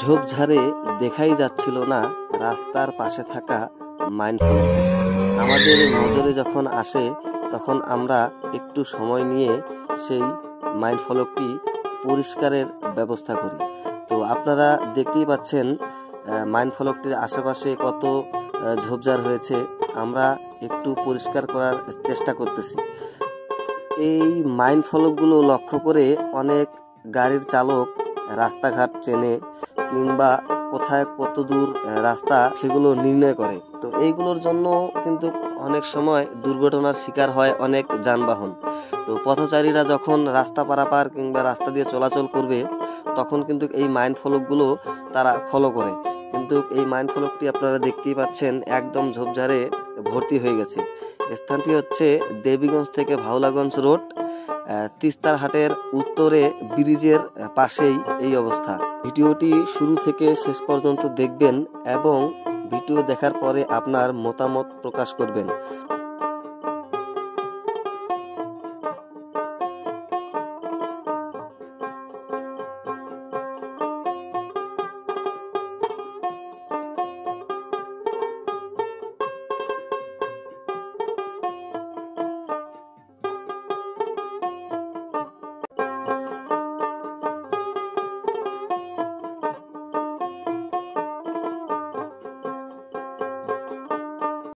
ঝোপঝাড়ে দেখাই যাচ্ছিল না রাস্তার পাশে থাকা মাইন ফলক। আমাদের নজরে যখন আসে তখন আমরা একটু সময় নিয়ে সেই মাইন ফলকটি পরিষ্কারের ব্যবস্থা করি। তো আপনারা দেখতেই পাচ্ছেন মাইন ফলকটির আশেপাশে কত ঝোপঝাড় হয়েছে। আমরা একটু পরিষ্কার করার চেষ্টা করতেছি। এই মাইন ফলকগুলো লক্ষ্য করে অনেক গাড়ির চালক রাস্তাঘাট চেনে কিংবা কোথায় কত দূর রাস্তা সেগুলো নির্ণয় করে। তো এইগুলোর জন্য কিন্তু অনেক সময় দুর্ঘটনার শিকার হয় অনেক যানবাহন। তো পথচারীরা যখন রাস্তা পারাপার কিংবা রাস্তা দিয়ে চলাচল করবে তখন কিন্তু এই মাইন ফলকগুলো তারা ফলো করে। কিন্তু এই মাইন ফলকটি আপনারা দেখতেই পাচ্ছেন একদম ঝোপঝাড়ে ভর্তি হয়ে গেছে। স্থানটি হচ্ছে দেবীগঞ্জ থেকে ভাওলাগঞ্জ রোড, তিস্তার হাটের উত্তরে ব্রিজের পাশেই এই অবস্থা। ভিডিওটি শুরু থেকে শেষ পর্যন্ত দেখবেন এবং ভিডিও দেখার পরে আপনার মতামত প্রকাশ করবেন।